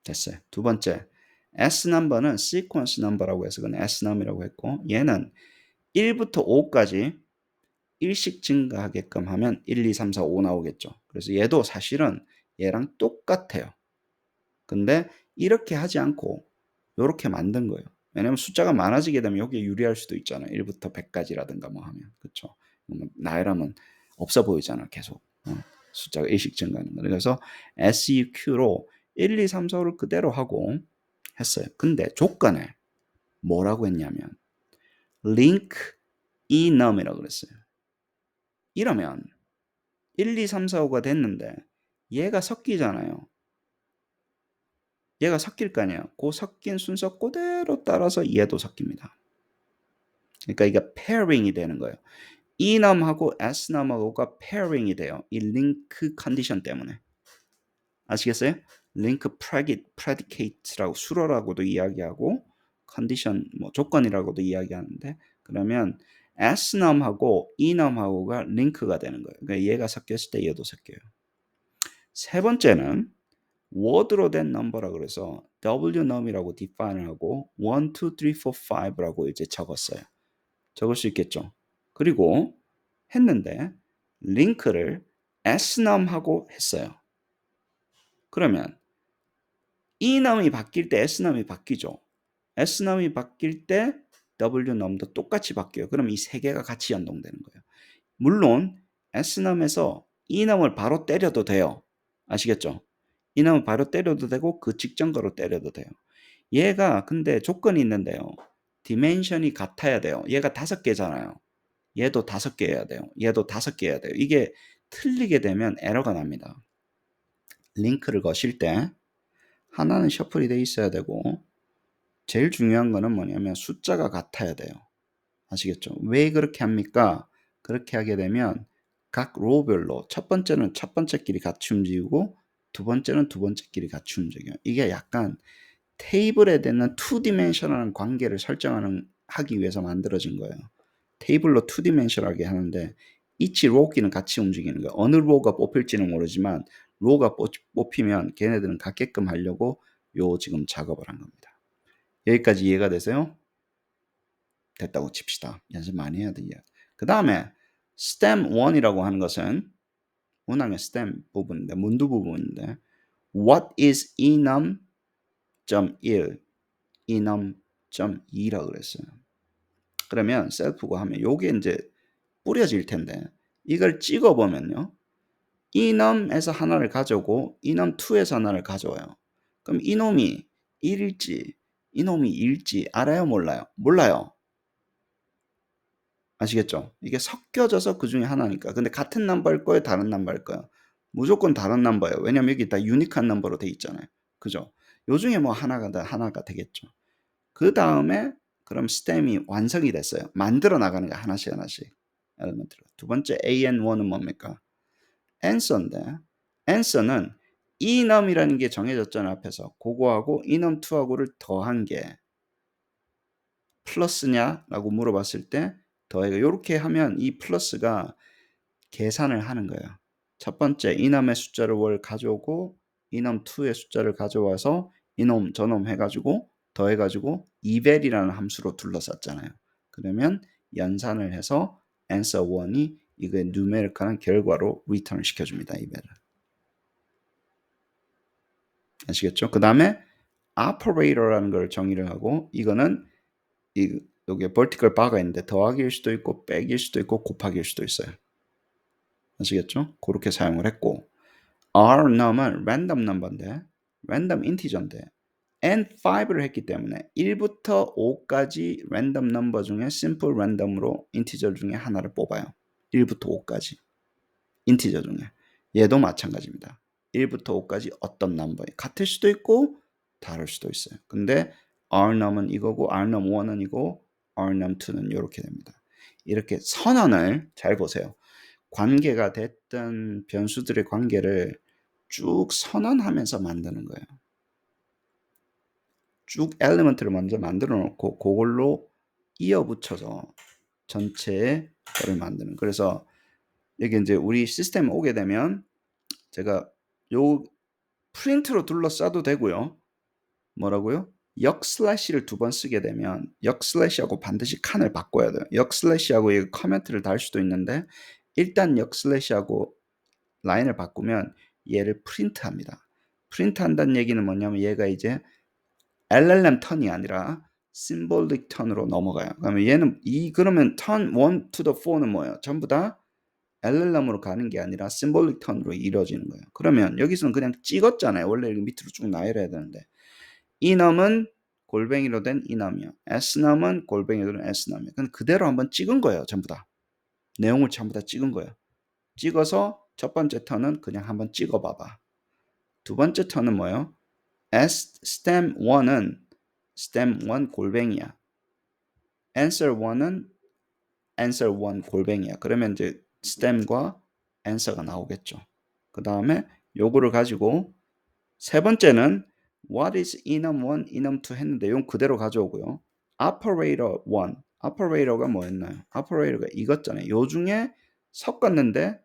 됐어요. 두 번째, S넘버는 시퀀스 넘버라고 해서 그건 S넘이라고 했고, 얘는 1부터 5까지 일씩 증가하게끔 하면 1, 2, 3, 4, 5 나오겠죠. 그래서 얘도 사실은 얘랑 똑같아요. 근데 이렇게 하지 않고 이렇게 만든 거예요. 왜냐면 숫자가 많아지게 되면 여기에 유리할 수도 있잖아요. 1부터 100까지라든가 뭐 하면. 그렇죠. 나열하면 없어 보이잖아. 계속. 숫자가 일씩 증가하는 거. 그래서 SEQ로 1, 2, 3, 4를 그대로 하고 했어요. 근데 조건에 뭐라고 했냐면 link enum이라고 그랬어요. 이러면 1, 2, 3, 4, 5가 됐는데 얘가 섞이잖아요. 얘가 섞일 거 아니에요. 그 섞인 순서 그대로 따라서 얘도 섞입니다. 그러니까 이게 pairing이 되는 거예요. enum하고 snum하고가 pairing이 돼요. 이 링크 컨디션 때문에. 아시겠어요? 링크 predicate라고 수로라고도 이야기하고 컨디션 뭐 조건이라고도 이야기하는데 그러면 snum하고 enum하고가 링크가 되는 거예요. 그러니까 얘가 섞였을 때 얘도 섞여요. 세 번째는 word로 된 넘버라 그래서 wnum이라고 define을 하고 1, 2, 3, 4, 5라고 이제 적었어요. 적을 수 있겠죠. 그리고 했는데 링크를 snum하고 했어요. 그러면 enum이 바뀔 때 snum이 바뀌죠. snum이 바뀔 때 wnum도 똑같이 바뀌어요. 그럼 이 세 개가 같이 연동되는 거예요. 물론 snum에서 enum을 바로 때려도 돼요. 아시겠죠? enum을 바로 때려도 되고 그 직전 거로 때려도 돼요. 얘가 근데 조건이 있는데요. 디멘션이 같아야 돼요. 얘가 5개잖아요. 얘도 5개 해야 돼요. 얘도 5개 해야 돼요. 이게 틀리게 되면 에러가 납니다. 링크를 거실 때 하나는 셔플이 돼 있어야 되고 제일 중요한 거는 뭐냐면 숫자가 같아야 돼요. 아시겠죠? 왜 그렇게 합니까? 그렇게 하게 되면 각 로우별로 첫 번째는 첫 번째끼리 같이 움직이고 두 번째는 두 번째끼리 같이 움직여요. 이게 약간 테이블에 대한 2디멘셔널한 관계를 하기 위해서 만들어진 거예요. 테이블로 2디멘셔널하게 하는데 each row끼는 같이 움직이는 거예요. 어느 row가 뽑힐지는 모르지만 row가 뽑히면 걔네들은 같게끔 하려고 요 지금 작업을 한 겁니다. 여기까지 이해가 되세요? 됐다고 칩시다. 연습 많이 해야 돼요. 그 다음에 stem 1이라고 하는 것은 문항의 stem 부분인데 문두 부분인데 what is enum.1 enum.2라고 그랬어요. 그러면 셀프가 하면 요게 이제 뿌려질 텐데 이걸 찍어 보면요. enum에서 하나를 가져오고 enum2에서 하나를 가져와요. 그럼 이놈이 1일지 이놈이 2일지 알아요? 몰라요? 몰라요. 아시겠죠? 이게 섞여져서 그 중에 하나니까. 근데 같은 넘버일 거예요? 다른 넘버일 거예요? 무조건 다른 넘버예요. 왜냐면 여기 다 유니크한 넘버로 돼 있잖아요. 그죠? 요 중에 뭐 하나가 되겠죠. 그 다음에 그럼 스템이 완성이 됐어요. 만들어 나가는 거 하나씩 엘리먼트로. 두 번째 AN1은 뭡니까? answer인데 answer는 enum이라는 게 정해졌잖아요. 앞에서. 그거하고 enum2하고를 더한 게 플러스냐라고 물어봤을 때 더해가 이렇게 하면 이 플러스가 계산을 하는 거예요. 첫 번째 이놈의 숫자를 월 가져오고 이놈2의 숫자를 가져와서 이놈 저놈 해가지고 더해가지고 eval이라는 함수로 둘러쌌잖아요. 그러면 연산을 해서 answer 1이 이거 numerical한 결과로 return을 시켜줍니다. eval을. 아시겠죠? 그 다음에 operator라는 걸 정의를 하고 이거는 여기에 vertical bar가 있는데 더하기일 수도 있고 빼기일 수도 있고 곱하기일 수도 있어요. 아시겠죠? 그렇게 사용을 했고 rnum은 random number인데 random integer인데 n5를 했기 때문에 1부터 5까지 random number 중에 simple random으로 integer 중에 하나를 뽑아요. 1부터 5까지 integer 중에 얘도 마찬가지입니다. 1부터 5까지 어떤 number에 같을 수도 있고 다를 수도 있어요. 근데 rnum은 이거고 rnum1은 이거 rnum2는 이렇게 됩니다. 이렇게 선언을 잘 보세요. 관계가 됐던 변수들의 관계를 쭉 선언하면서 만드는 거예요. 쭉 엘리먼트를 먼저 만들어 놓고 그걸로 이어 붙여서 전체의 거를 만드는. 그래서 이게 이제 우리 시스템에 오게 되면 제가 요 프린트로 둘러싸도 되고요. 뭐라고요? 역 슬래시를 2번 쓰게 되면 역 슬래시하고 반드시 칸을 바꿔야 돼요. 역 슬래시하고 이 커멘트를 달 수도 있는데 일단 역 슬래시하고 라인을 바꾸면 얘를 프린트합니다. 프린트한다는 얘기는 뭐냐면 얘가 이제 LLM 턴이 아니라 symbolic 턴으로 넘어가요. 그러면 얘는 그러면 턴 1 to the 4는 뭐예요? 전부 다 LLM으로 가는 게 아니라 symbolic 턴으로 이루어지는 거예요. 그러면 여기서는 그냥 찍었잖아요. 원래 밑으로 쭉 나열해야 되는데 이넘은 골뱅이로 된 이넘이요. S넘은 골뱅이로 된 S넘이요. 그럼 그대로 한번 찍은 거예요. 전부 다. 내용을 전부 다 찍은 거예요. 찍어서 첫 번째 턴은 그냥 한번 찍어봐봐. 두 번째 턴은 뭐예요? stem 1은 stem 1 골뱅이야. answer 1은 answer 1 골뱅이야. 그러면 이제 stem과 answer가 나오겠죠. 그 다음에 요거를 가지고 세 번째는 what is enum 1, enum 2 했는데 이건 그대로 가져오고요. operator 1, operator가 뭐였나요? operator가 이것잖아요. 요 중에 섞었는데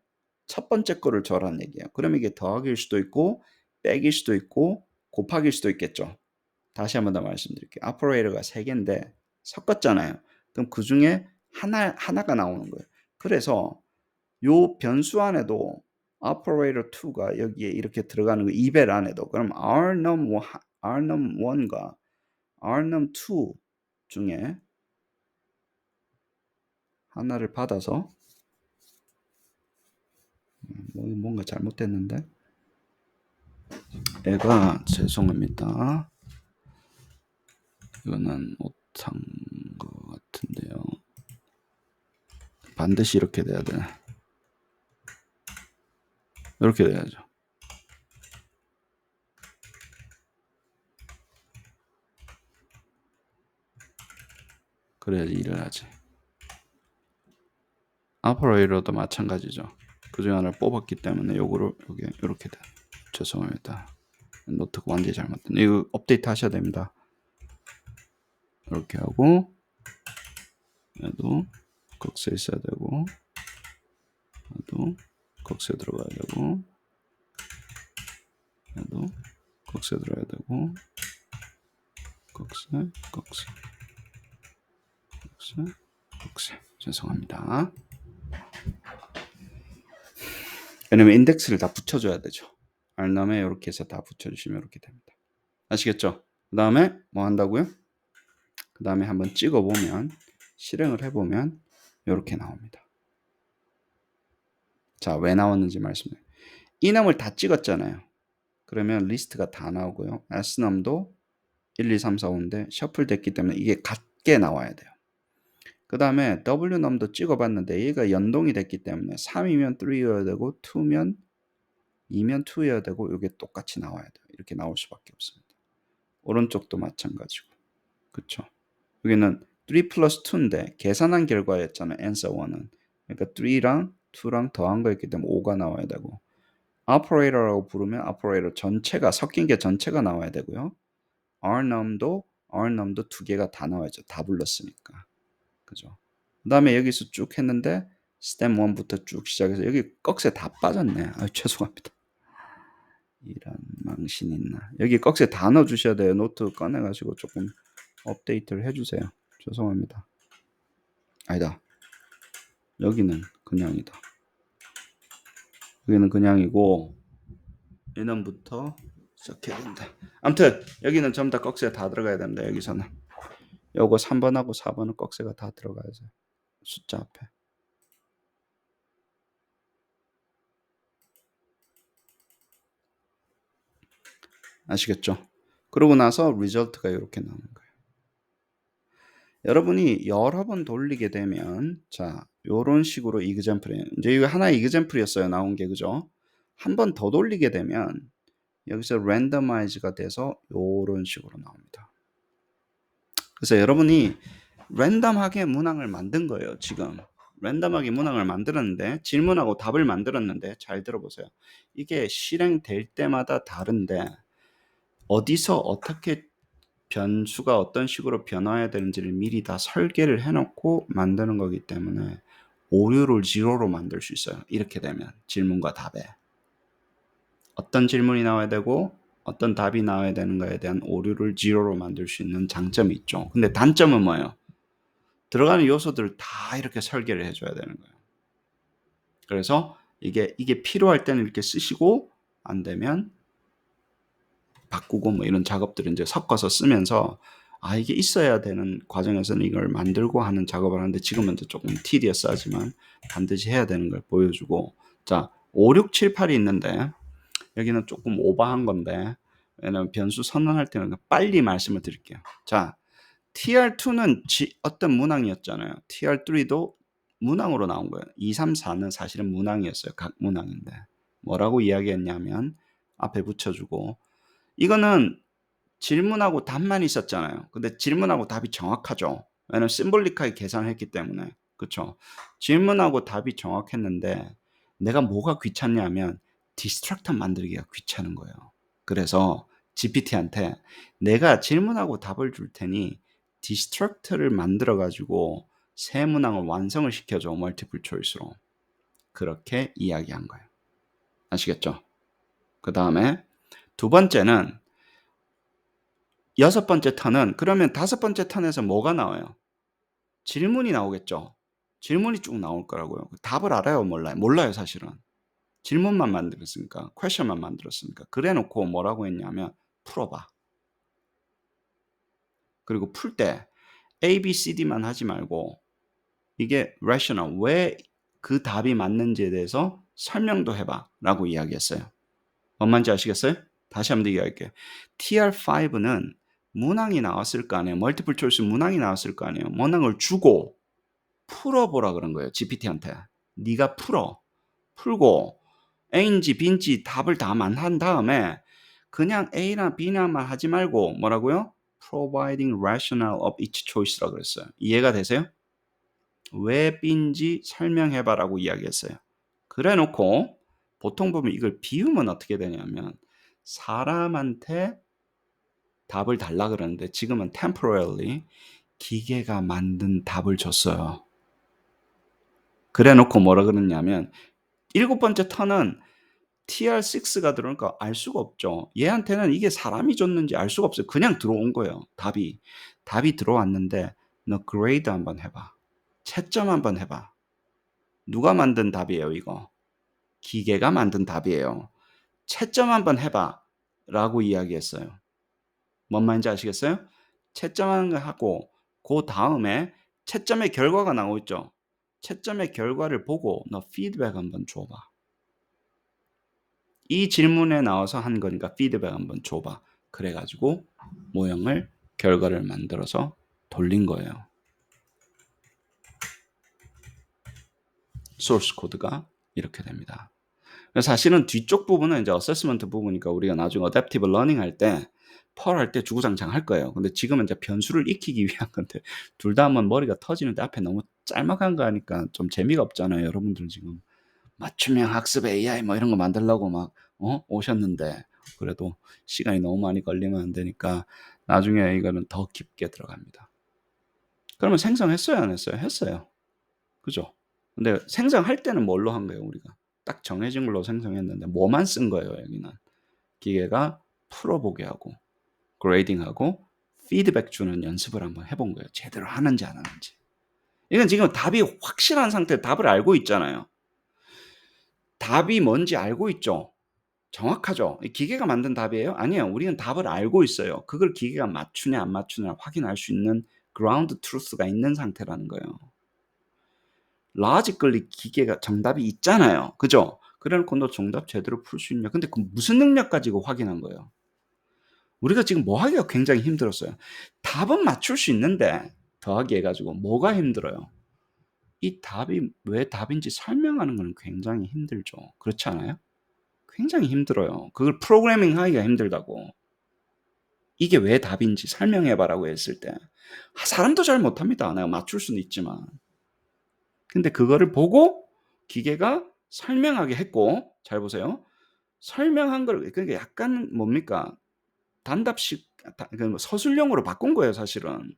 첫 번째 거를 줘라는 얘기예요. 그럼 이게 더하기일 수도 있고 빼기일 수도 있고 곱하기일 수도 있겠죠. 다시 한번 더 말씀드릴게요. operator가 3개인데 섞었잖아요. 그럼 그 중에 하나가 나오는 거예요. 그래서 요 변수 안에도 operator 2가 여기에 이렇게 들어가는 거 이벨 안에도 그럼 rnum1과 rnum2 중에 하나를 받아서 뭔가 잘못됐는데 애가 죄송합니다. 이거는 못한 것 같은데요. 반드시 이렇게 돼야 되네. 이렇게 돼야죠. 그래야지 일을 하지. operator도 마찬가지죠. 그중에 하나를 뽑았기 때문에 요거를 여기 이렇게 돼. 죄송합니다. 노트가 완전히 잘못됐네. 이거 업데이트 하셔야 됩니다. 이렇게 하고 얘도 꺽쇠 있어야 되고 얘도 꺽쇠 들어가야 되고 얘도 꺽쇠 들어가야 되고 꺽쇠 죄송합니다. 왜냐면 인덱스를 다 붙여줘야 되죠. 알람에 이렇게 해서 다 붙여주시면 이렇게 됩니다. 아시겠죠? 그 다음에 뭐 한다고요? 그 다음에 한번 찍어보면 실행을 해보면 이렇게 나옵니다. 자, 왜 나왔는지 말씀드려요. 이넘을 다 찍었잖아요. 그러면 리스트가 다 나오고요. S넘도 1, 2, 3, 4, 5인데 셔플 됐기 때문에 이게 같게 나와야 돼요. 그 다음에 W넘도 찍어봤는데 얘가 연동이 됐기 때문에 3이면 3여야 되고 2면 2면 2여야 되고 이게 똑같이 나와야 돼요. 이렇게 나올 수밖에 없습니다. 오른쪽도 마찬가지고. 그쵸? 여기는 3 플러스 2인데 계산한 결과였잖아요. answer 1은. 그러니까 3랑 2랑 더한 거였기 때문에 5가 나와야 되고 operator라고 부르면 operator 전체가 섞인 게 전체가 나와야 되고요. rnum도 2개가 다 나와야죠. 다 불렀으니까. 그죠? 그 다음에 여기서 쭉 했는데 stem 1부터 쭉 시작해서 여기 꺽쇠 다 빠졌네. 아, 죄송합니다. 이런 망신 있나. 여기 꺽쇠 다 넣어주셔야 돼요. 노트 꺼내가지고 조금 업데이트를 해주세요. 죄송합니다. 아니다. 여기는 그냥이다. 여기는 그냥이고 얘는부터 시작해야 된다. 아무튼 여기는 전부 다 꺽쇠가 다 들어가야 됩니다. 여기서는 요거 3번하고 4번은 꺽쇠가 다 들어가야죠. 숫자 앞에. 아시겠죠? 그러고 나서 리절트가 이렇게 나오는 거예요. 여러분이 여러 번 돌리게 되면 자 요런 식으로 이그젬플이에요. 이제 이거 하나의 이그젬플이었어요. 나온 게 그죠? 한 번 더 돌리게 되면 여기서 랜더마이즈가 돼서 요런 식으로 나옵니다. 그래서 여러분이 랜덤하게 문항을 만든 거예요. 지금 랜덤하게 문항을 만들었는데 질문하고 답을 만들었는데 잘 들어보세요. 이게 실행될 때마다 다른데 어디서 어떻게 변수가 어떤 식으로 변화해야 되는지를 미리 다 설계를 해놓고 만드는 거기 때문에 오류를 제로로 만들 수 있어요. 이렇게 되면 질문과 답에 어떤 질문이 나와야 되고 어떤 답이 나와야 되는가에 대한 오류를 제로로 만들 수 있는 장점이 있죠. 근데 단점은 뭐예요? 들어가는 요소들을 다 이렇게 설계를 해줘야 되는 거예요. 그래서 이게 필요할 때는 이렇게 쓰시고 안 되면 바꾸고 뭐 이런 작업들을 이제 섞어서 쓰면서 이게 있어야 되는 과정에서는 이걸 만들고 하는 작업을 하는데 지금은 이제 조금 tedious하지만 반드시 해야 되는 걸 보여주고 자 5, 6, 7, 8이 있는데 여기는 조금 오버한 건데 왜냐면 변수 선언할 때는 빨리 말씀을 드릴게요. 자 TR2는 어떤 문항이었잖아요. TR3도 문항으로 나온 거예요. 2, 3, 4는 사실은 문항이었어요. 각 문항인데 뭐라고 이야기했냐면 앞에 붙여주고 이거는 질문하고 답만 있었잖아요. 근데 질문하고 답이 정확하죠. 왜냐면 심볼리카에 계산을 했기 때문에. 그쵸? 질문하고 답이 정확했는데 내가 뭐가 귀찮냐면 디스트럭터 만들기가 귀찮은 거예요. 그래서 GPT한테 내가 질문하고 답을 줄 테니 디스트럭터를 만들어 가지고 새 문항을 완성을 시켜줘. 멀티플 초이스로. 그렇게 이야기한 거예요. 아시겠죠? 그 다음에 두 번째는 여섯 번째 턴은 그러면 다섯 번째 턴에서 뭐가 나와요? 질문이 나오겠죠. 질문이 쭉 나올 거라고요. 답을 알아요, 몰라요? 몰라요, 사실은. 질문만 만들었으니까, 퀘션만 만들었으니까. 그래 놓고 뭐라고 했냐면 풀어봐. 그리고 풀 때 A, B, C, D만 하지 말고 이게 rational, 왜 그 답이 맞는지에 대해서 설명도 해봐 라고 이야기했어요. 뭔 말인지 아시겠어요? 다시 한번 더 이야기할게요. TR5는 문항이 나왔을 거 아니에요. 멀티플 초이스 문항이 나왔을 거 아니에요. 문항을 주고 풀어보라 그런 거예요. GPT한테. 네가 풀고 A인지 B인지 답을 다 한 다음에 그냥 A나 B나만 하지 말고 뭐라고요? Providing rationale of each choice라고 그랬어요. 이해가 되세요? 왜 B인지 설명해봐라고 이야기했어요. 그래 놓고 보통 보면 이걸 비우면 어떻게 되냐면 사람한테 답을 달라 그러는데 지금은 temporarily 기계가 만든 답을 줬어요. 그래 놓고 뭐라 그러냐면 일곱 번째 턴은 TR6가 들어오니까 알 수가 없죠. 얘한테는 이게 사람이 줬는지 알 수가 없어요. 그냥 들어온 거예요. 답이 들어왔는데 너 그레이드 한번 해봐. 채점 한번 해봐. 누가 만든 답이에요, 이거? 기계가 만든 답이에요. 채점 한번 해봐. 라고 이야기했어요. 뭔 말인지 아시겠어요? 채점하는 거 하고 그 다음에 채점의 결과가 나오고 있죠. 채점의 결과를 보고 너 피드백 한번 줘봐. 이 질문에 나와서 한 거니까 피드백 한번 줘봐. 그래가지고 모형을 결과를 만들어서 돌린 거예요. 소스 코드가 이렇게 됩니다. 사실은 뒤쪽 부분은 이제 어세스먼트 부분이니까 우리가 나중에 어댑티브 러닝 할 때 펄 할 때 주구장창 할 거예요. 근데 지금은 이제 변수를 익히기 위한 건데 둘 다 한번 머리가 터지는데 앞에 너무 짤막한 거 하니까 좀 재미가 없잖아요. 여러분들 지금 맞춤형 학습 AI 뭐 이런 거 만들려고 막 오셨는데 그래도 시간이 너무 많이 걸리면 안 되니까 나중에 이거는 더 깊게 들어갑니다. 그러면 생성했어요, 안 했어요? 했어요. 그죠? 근데 생성할 때는 뭘로 한 거예요, 우리가? 딱 정해진 걸로 생성했는데 뭐만 쓴 거예요, 여기는. 기계가 풀어보게 하고 그레이딩하고 피드백 주는 연습을 한번 해본 거예요. 제대로 하는지 안 하는지. 이건 지금 답이 확실한 상태에 답을 알고 있잖아요. 답이 뭔지 알고 있죠. 정확하죠. 기계가 만든 답이에요? 아니에요. 우리는 답을 알고 있어요. 그걸 기계가 맞추냐 안 맞추냐 확인할 수 있는 그라운드 트루스가 있는 상태라는 거예요. 로지컬리 기계가 정답이 있잖아요. 그죠? 그래 놓고 너 정답 제대로 풀 수 있냐? 근데 그 무슨 능력 가지고 확인한 거예요? 우리가 지금 뭐 하기가 굉장히 힘들었어요. 답은 맞출 수 있는데 더하기 해가지고 뭐가 힘들어요? 이 답이 왜 답인지 설명하는 건 굉장히 힘들죠. 그렇지 않아요? 굉장히 힘들어요. 그걸 프로그래밍 하기가 힘들다고. 이게 왜 답인지 설명해봐라고 했을 때 사람도 잘 못합니다. 내가 맞출 수는 있지만. 근데 그거를 보고 기계가 설명하게 했고 잘 보세요. 설명한 걸 그러니까 약간 뭡니까? 단답식 서술형으로 바꾼 거예요, 사실은.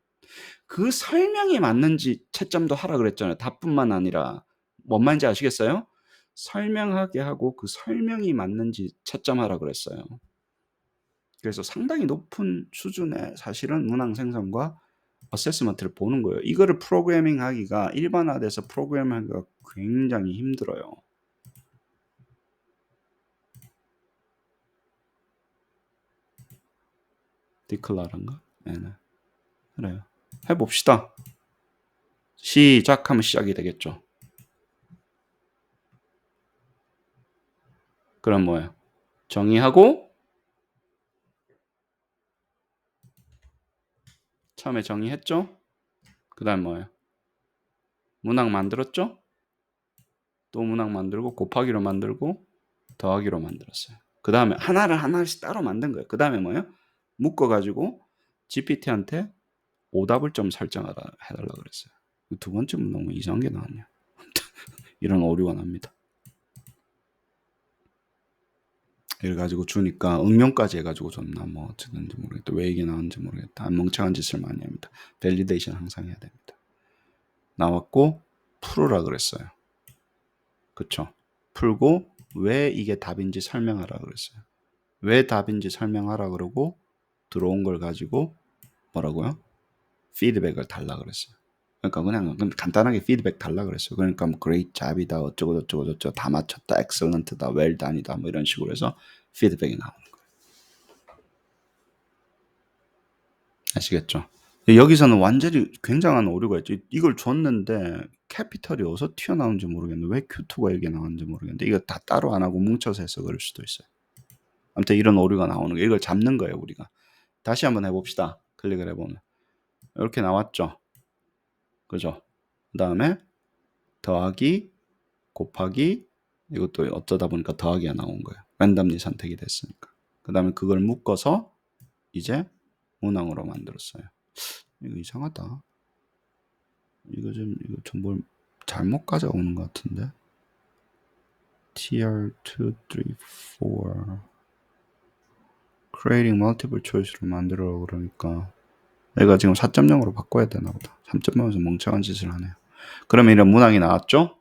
그 설명이 맞는지 채점도 하라 그랬잖아요. 답뿐만 아니라 뭔 말인지 아시겠어요? 설명하게 하고 그 설명이 맞는지 채점하라 그랬어요. 그래서 상당히 높은 수준의 사실은 문항 생성과 어세스먼트를 보는 거예요. 이거를 프로그래밍 하기가 일반화돼서 프로그래밍하기가 굉장히 힘들어요. 디클라란가? 네네. 그래요. 해봅시다. 시작하면 시작이 되겠죠. 그럼 뭐예요? 정의하고 처음에 정의했죠? 그 다음 뭐예요? 문항 만들었죠? 또 문항 만들고 곱하기로 만들고 더하기로 만들었어요. 그 다음에 하나를 하나씩 따로 만든 거예요. 그 다음에 뭐예요? 묶어가지고 GPT한테 오답을 좀 설정하라 해달라 그랬어요. 두 번째는 너무 이상한 게 나왔네요. 이런 오류가 납니다. 이래가지고 주니까 응용까지 해가지고 줬나 뭐 어쨌든지 모르겠다. 왜 이게 나왔는지 모르겠다. 멍청한 짓을 많이 합니다. 밸리데이션 항상 해야 됩니다. 나왔고 풀으라 그랬어요. 그쵸? 풀고 왜 이게 답인지 설명하라 그랬어요. 왜 답인지 설명하라 그러고 들어온 걸 가지고 뭐라고요? 피드백을 달라 그랬어요. 그러니까 그냥 간단하게 피드백 달라 그랬어요. 그러니까 뭐 great job이다 어쩌고 저쩌고 저쩌고 다 맞췄다 excellent다 well done이다 뭐 이런 식으로 해서 피드백이 나오는 거예요. 아시겠죠? 여기서는 완전히 굉장한 오류가 있죠. 이걸 줬는데 캐피털이 어디서 튀어나오는지 모르겠는데 왜 Q2가 여기에 나왔는지 모르겠는데 이거 다 따로 안 하고 뭉쳐서 해서 그럴 수도 있어요. 아무튼 이런 오류가 나오는 거예요. 이걸 잡는 거예요 우리가. 다시 한번 해봅시다. 클릭을 해보면 이렇게 나왔죠. 그죠? 그 다음에 더하기 곱하기 이것도 어쩌다 보니까 더하기가 나온 거예요. 랜덤리 선택이 됐으니까. 그 다음에 그걸 묶어서 이제 문항으로 만들었어요. 이거 이상하다. 이거 좀 뭘 잘못 가져오는 것 같은데. TR2, 3, 4 Creating multiple choice로 만들어 그러니까 얘가 지금 4.0으로 바꿔야 되나 보다. 3.0에서 멍청한 짓을 하네요. 그러면 이런 문항이 나왔죠?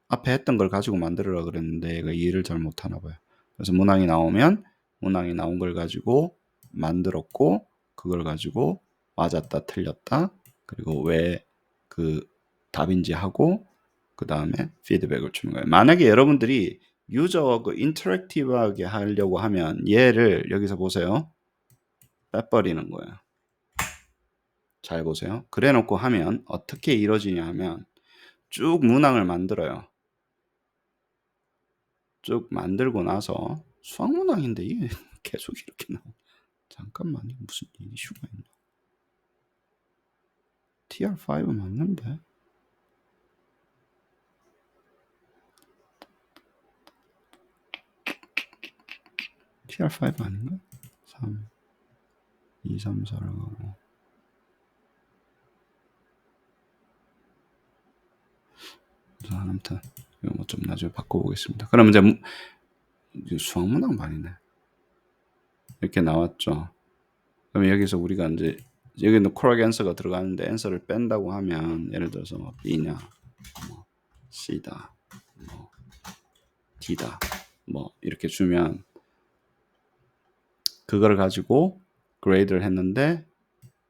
앞에 했던 걸 가지고 만들으라 그랬는데 얘가 이해를 잘 못하나 봐요. 그래서 문항이 나오면 문항이 나온 걸 가지고 만들었고 그걸 가지고 맞았다 틀렸다 그리고 왜 그 답인지 하고 그 다음에 피드백을 주는 거예요. 만약에 여러분들이 유저 그 인터랙티브하게 하려고 하면 얘를 여기서 보세요. 빼버리는 거예요. 잘 보세요. 그래 놓고 하면 어떻게 이루어지냐 하면 쭉 문항을 만들어요. 쭉 만들고 나서 수학 문항인데 이게 계속 이렇게 나와. 잠깐만요. 무슨 이슈가 있나? TR5 맞는데? TR5 아닌가? 3, 2, 3, 4를 가고. 아무튼 이거 뭐 좀 나중에 바꿔보겠습니다. 그럼 이제 수학 문항 반이네. 이렇게 나왔죠. 그럼 여기서 우리가 이제 여기는 correct answer가 들어가는데 answer를 뺀다고 하면 예를 들어서 뭐 B냐, 뭐 C다, 뭐 D다, 뭐 이렇게 주면 그걸 가지고 그레이드를 했는데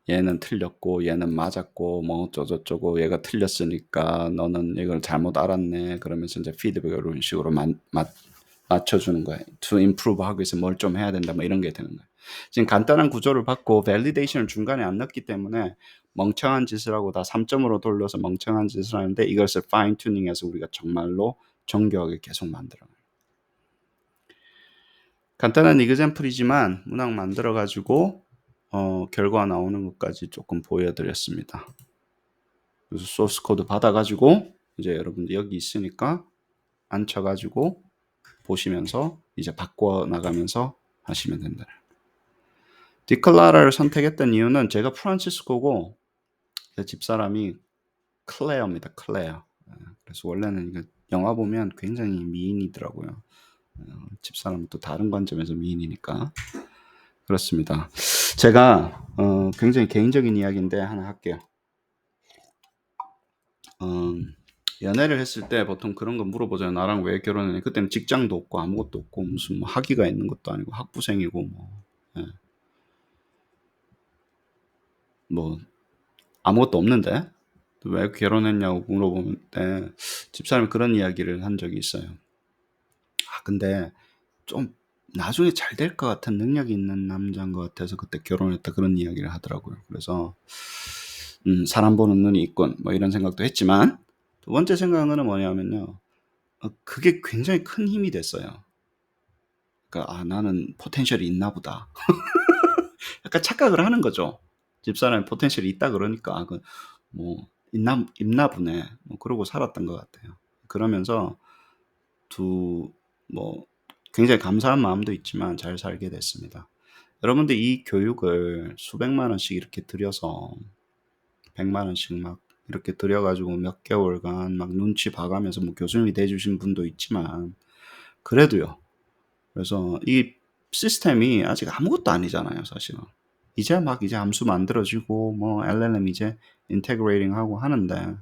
얘는 틀렸고 얘는 맞았고 뭐 어쩌고저쩌고 얘가 틀렸으니까 너는 이걸 잘못 알았네 그러면서 이제 피드백을 이런 식으로 맞춰주는 거예요. To improve 하기 위해서 뭘 좀 해야 된다 뭐 이런 게 되는 거예요. 지금 간단한 구조를 받고 validation을 중간에 안 넣었기 때문에 멍청한 짓을 하고 다 3점으로 돌려서 멍청한 짓을 하는데 이것을 fine tuning해서 우리가 정말로 정교하게 계속 만들어요. 간단한 이그젬플이지만 문항 만들어 가지고 결과 나오는 것까지 조금 보여드렸습니다. 그래서 소스 코드 받아가지고 이제 여러분들 여기 있으니까 앉혀가지고 보시면서 이제 바꿔 나가면서 하시면 된다. 디클라라를 선택했던 이유는 제가 프란치스코고 집사람이 클레어입니다. 클레어. 그래서 원래는 이거 영화 보면 굉장히 미인이더라고요. 집사람은 또 다른 관점에서 미인이니까 그렇습니다. 제가 굉장히 개인적인 이야기인데 하나 할게요. 연애를 했을 때 보통 그런 거 물어보잖아요. 나랑 왜 결혼했냐. 그때는 직장도 없고 아무것도 없고 무슨 뭐 학위가 있는 것도 아니고 학부생이고 뭐, 예. 뭐 아무것도 없는데 왜 결혼했냐고 물어보면 때 집사람이 그런 이야기를 한 적이 있어요. 아 근데 좀 나중에 잘 될 것 같은 능력이 있는 남자인 것 같아서 그때 결혼했다 그런 이야기를 하더라고요. 그래서 사람 보는 눈이 있군 뭐 이런 생각도 했지만 두 번째 생각은 뭐냐면요. 그게 굉장히 큰 힘이 됐어요. 그러니까 '아 나는 포텐셜이 있나 보다.' 약간 착각을 하는 거죠. 집사람이 포텐셜이 있다 그러니까 '아 그 뭐 있나 보네.' 뭐 그러고 살았던 것 같아요. 그러면서 두 뭐 굉장히 감사한 마음도 있지만 잘 살게 됐습니다. 여러분들 이 교육을 수백만 원씩 이렇게 들여서 100만 원씩 막 이렇게 들여 가지고 몇 개월간 막 눈치 봐 가면서 뭐 교수님이 돼 주신 분도 있지만 그래도요. 그래서 이 시스템이 아직 아무것도 아니잖아요, 사실은. 이제 함수 만들어지고 뭐 LLM 이제 인테그레이팅 하고 하는데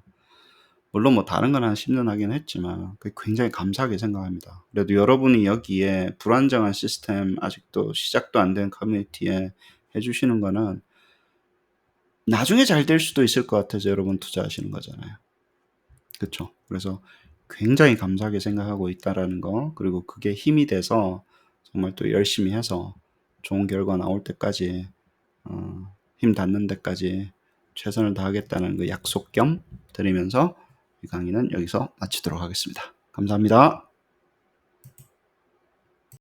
물론 뭐 다른 건 한 10년 하긴 했지만 그게 굉장히 감사하게 생각합니다. 그래도 여러분이 여기에 불안정한 시스템 아직도 시작도 안 된 커뮤니티에 해 주시는 거는 나중에 잘 될 수도 있을 것 같아서 여러분 투자하시는 거잖아요. 그쵸? 그래서 굉장히 감사하게 생각하고 있다라는 거 그리고 그게 힘이 돼서 정말 또 열심히 해서 좋은 결과 나올 때까지 힘 닿는 데까지 최선을 다하겠다는 그 약속 겸 드리면서 이 강의는 여기서 마치도록 하겠습니다. 감사합니다.